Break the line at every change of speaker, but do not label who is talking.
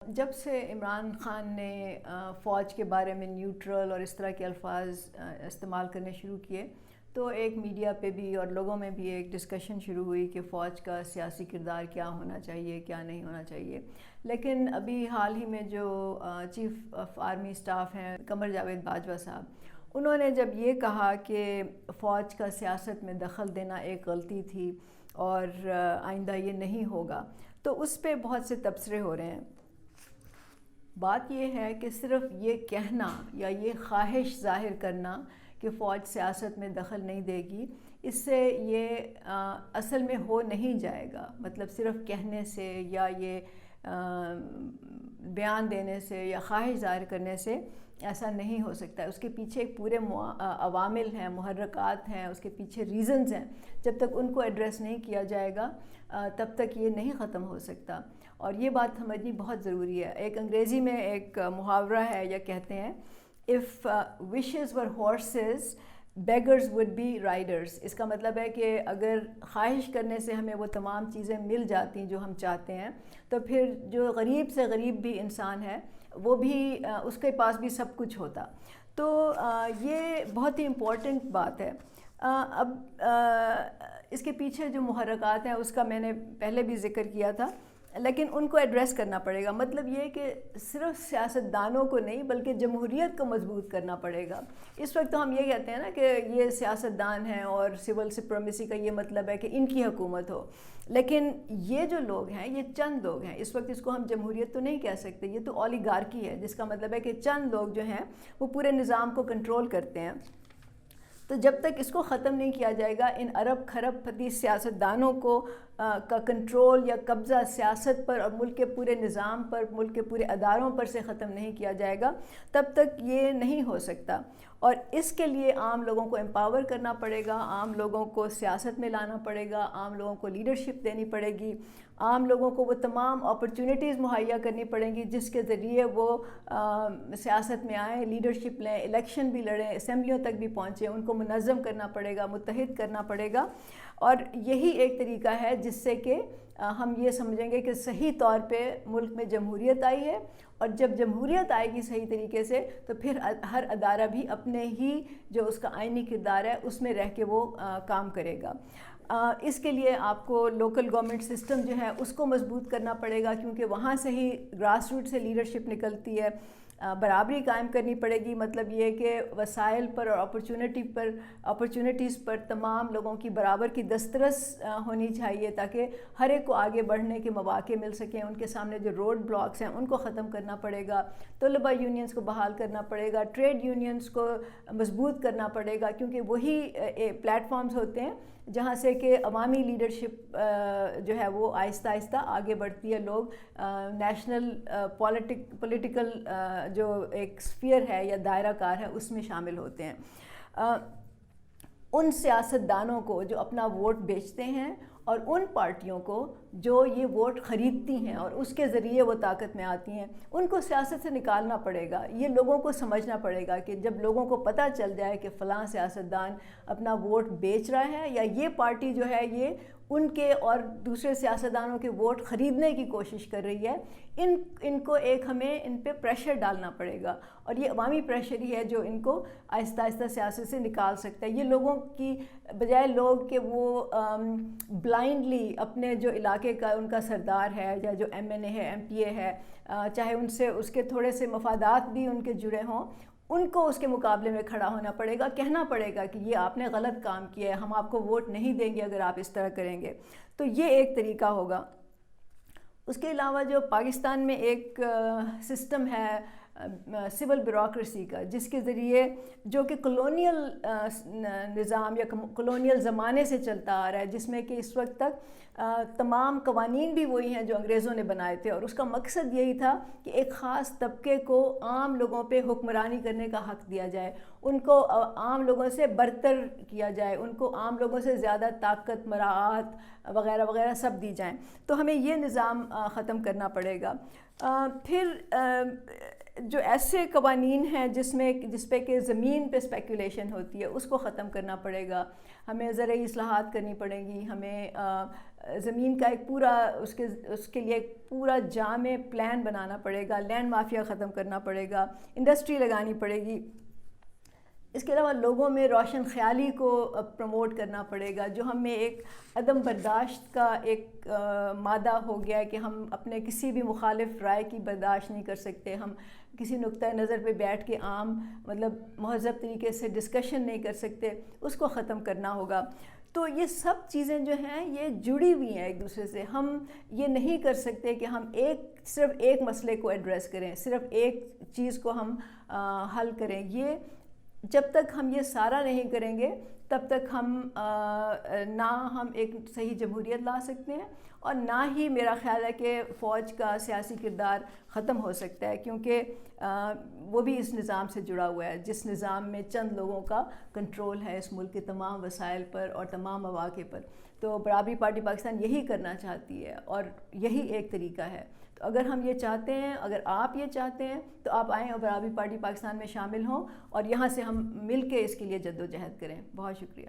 جب سے عمران خان نے فوج کے بارے میں نیوٹرل اور اس طرح کے الفاظ استعمال کرنے شروع کیے تو ایک میڈیا پہ بھی اور لوگوں میں بھی ایک ڈسکشن شروع ہوئی کہ فوج کا سیاسی کردار کیا ہونا چاہیے کیا نہیں ہونا چاہیے. لیکن ابھی حال ہی میں جو چیف آف آرمی اسٹاف ہیں قمر جاوید باجوہ صاحب, انہوں نے جب یہ کہا کہ فوج کا سیاست میں دخل دینا ایک غلطی تھی اور آئندہ یہ نہیں ہوگا, تو اس پہ بہت سے تبصرے ہو رہے ہیں. بات یہ ہے کہ صرف یہ کہنا یا یہ خواہش ظاہر کرنا کہ فوج سیاست میں دخل نہیں دے گی, اس سے یہ اصل میں ہو نہیں جائے گا. مطلب صرف کہنے سے یا یہ بیان دینے سے یا خواہش ظاہر کرنے سے ایسا نہیں ہو سکتا ہے. اس کے پیچھے ایک پورے عوامل ہیں, محرکات ہیں, اس کے پیچھے ریزنز ہیں. جب تک ان کو ایڈریس نہیں کیا جائے گا تب تک یہ نہیں ختم ہو سکتا, اور یہ بات سمجھنی بہت ضروری ہے. ایک انگریزی میں ایک محاورہ ہے, یا کہتے ہیں if wishes were horses beggars would be riders. اس کا مطلب ہے کہ اگر خواہش کرنے سے ہمیں وہ تمام چیزیں مل جاتی جو ہم چاہتے ہیں تو پھر جو غریب سے غریب بھی انسان ہے وہ بھی اس کے پاس بھی سب کچھ ہوتا. تو یہ بہت ہی امپورٹنٹ بات ہے. اب اس کے پیچھے جو محرکات ہیں اس کا میں نے پہلے بھی ذکر کیا تھا, لیکن ان کو ایڈریس کرنا پڑے گا. مطلب یہ کہ صرف سیاستدانوں کو نہیں بلکہ جمہوریت کو مضبوط کرنا پڑے گا. اس وقت تو ہم یہ کہتے ہیں نا کہ یہ سیاستدان ہیں اور سول سپریمیسی کا یہ مطلب ہے کہ ان کی حکومت ہو, لیکن یہ جو لوگ ہیں یہ چند لوگ ہیں. اس وقت اس کو ہم جمہوریت تو نہیں کہہ سکتے, یہ تو اولیگارکی ہے, جس کا مطلب ہے کہ چند لوگ جو ہیں وہ پورے نظام کو کنٹرول کرتے ہیں. تو جب تک اس کو ختم نہیں کیا جائے گا, ان ارب خرب پتی سیاستدانوں کو کا کنٹرول یا قبضہ سیاست پر اور ملک کے پورے نظام پر, ملک کے پورے اداروں پر سے ختم نہیں کیا جائے گا, تب تک یہ نہیں ہو سکتا. اور اس کے لیے عام لوگوں کو امپاور کرنا پڑے گا, عام لوگوں کو سیاست میں لانا پڑے گا, عام لوگوں کو لیڈرشپ دینی پڑے گی, عام لوگوں کو وہ تمام اپرچونٹیز مہیا کرنی پڑیں گی جس کے ذریعے وہ سیاست میں آئیں, لیڈرشپ لیں, الیکشن بھی لڑیں, اسمبلیوں تک بھی پہنچیں. ان کو منظم کرنا پڑے گا, متحد کرنا پڑے گا. اور یہی ایک طریقہ ہے جس سے کہ ہم یہ سمجھیں گے کہ صحیح طور پہ ملک میں جمہوریت آئی ہے, اور جب جمہوریت آئے گی صحیح طریقے سے تو پھر ہر ادارہ بھی اپنے ہی جو اس کا آئینی کردار ہے اس میں رہ کے وہ کام کرے گا. اس کے لیے آپ کو لوکل گورنمنٹ سسٹم جو ہے اس کو مضبوط کرنا پڑے گا, کیونکہ وہاں سے ہی گراس روٹ سے لیڈرشپ نکلتی ہے. برابری قائم کرنی پڑے گی, مطلب یہ کہ وسائل پر اور اپرچونٹیز پر تمام لوگوں کی برابر کی دسترس ہونی چاہیے تاکہ ہر ایک کو آگے بڑھنے کے مواقع مل سکیں. ان کے سامنے جو روڈ بلاکس ہیں ان کو ختم کرنا پڑے گا, طلبہ یونینز کو بحال کرنا پڑے گا, ٹریڈ یونینز کو مضبوط کرنا پڑے گا, کیونکہ وہی پلیٹ فارمز ہوتے ہیں جہاں سے کہ عوامی لیڈرشپ جو ہے وہ آہستہ آہستہ آگے بڑھتی ہے. لوگ نیشنل پولیٹیکل جو ایک سفیر ہے یا دائرہ کار ہے اس میں شامل ہوتے ہیں. ان سیاستدانوں کو جو اپنا ووٹ بیچتے ہیں اور ان پارٹیوں کو جو یہ ووٹ خریدتی ہیں اور اس کے ذریعے وہ طاقت میں آتی ہیں, ان کو سیاست سے نکالنا پڑے گا. یہ لوگوں کو سمجھنا پڑے گا کہ جب لوگوں کو پتہ چل جائے کہ فلاں سیاستدان اپنا ووٹ بیچ رہا ہے یا یہ پارٹی جو ہے یہ ان کے اور دوسرے سیاستدانوں کے ووٹ خریدنے کی کوشش کر رہی ہے, ان کو ایک ہمیں ان پہ پریشر ڈالنا پڑے گا. اور یہ عوامی پریشر ہی ہے جو ان کو آہستہ آہستہ سیاست سے نکال سکتا ہے. یہ لوگوں کی بجائے لوگ کہ وہ بلائنڈلی اپنے جو علاقے کا ان کا سردار ہے یا جو ایم این اے ہے, ایم پی اے ہے, چاہے ان سے اس کے تھوڑے سے مفادات بھی ان کے جڑے ہوں, ان کو اس کے مقابلے میں کھڑا ہونا پڑے گا, کہنا پڑے گا کہ یہ آپ نے غلط کام کیا ہے, ہم آپ کو ووٹ نہیں دیں گے اگر آپ اس طرح کریں گے. تو یہ ایک طریقہ ہوگا. اس کے علاوہ جو پاکستان میں ایک سسٹم ہے سول بیوروکریسی کا, جس کے ذریعے جو کہ کلونیل نظام یا کلونیل زمانے سے چلتا آ رہا ہے, جس میں کہ اس وقت تک تمام قوانین بھی وہی ہیں جو انگریزوں نے بنائے تھے, اور اس کا مقصد یہی تھا کہ ایک خاص طبقے کو عام لوگوں پہ حکمرانی کرنے کا حق دیا جائے, ان کو عام لوگوں سے برتر کیا جائے, ان کو عام لوگوں سے زیادہ طاقت, مراعات وغیرہ وغیرہ سب دی جائیں. تو ہمیں یہ نظام ختم کرنا پڑے گا. پھر جو ایسے قوانین ہیں جس پہ کہ زمین پہ اسپیکولیشن ہوتی ہے اس کو ختم کرنا پڑے گا. ہمیں زرعی اصلاحات کرنی پڑیں گی. ہمیں زمین کا ایک پورا اس کے لیے ایک پورا جامع پلان بنانا پڑے گا. لینڈ مافیا ختم کرنا پڑے گا. انڈسٹری لگانی پڑے گی. اس کے علاوہ لوگوں میں روشن خیالی کو پروموٹ کرنا پڑے گا. جو ہم میں ایک عدم برداشت کا ایک مادہ ہو گیا ہے کہ ہم اپنے کسی بھی مخالف رائے کی برداشت نہیں کر سکتے. ہم کسی نقطۂ نظر پہ بیٹھ کے عام مطلب مہذب طریقے سے ڈسکشن نہیں کر سکتے. اس کو ختم کرنا ہوگا. تو یہ سب چیزیں جو ہیں یہ جڑی ہوئی ہیں ایک دوسرے سے. ہم یہ نہیں کر سکتے کہ ہم صرف ایک مسئلے کو ایڈریس کریں, صرف ایک چیز کو ہم حل کریں. یہ جب تک ہم یہ سارا نہیں کریں گے تب تک ہم نہ ہم ایک صحیح جمہوریت لا سکتے ہیں اور نہ ہی میرا خیال ہے کہ فوج کا سیاسی کردار ختم ہو سکتا ہے, کیونکہ وہ بھی اس نظام سے جڑا ہوا ہے جس نظام میں چند لوگوں کا کنٹرول ہے اس ملک کے تمام وسائل پر اور تمام مواقع پر. تو برابری پارٹی پاکستان یہی کرنا چاہتی ہے اور یہی ایک طریقہ ہے. تو اگر ہم یہ چاہتے ہیں, اگر آپ یہ چاہتے ہیں تو آپ آئیں اور برابری پارٹی پاکستان میں شامل ہوں اور یہاں سے ہم مل کے اس کے لیے جد و جہد کریں. بہت شکریہ.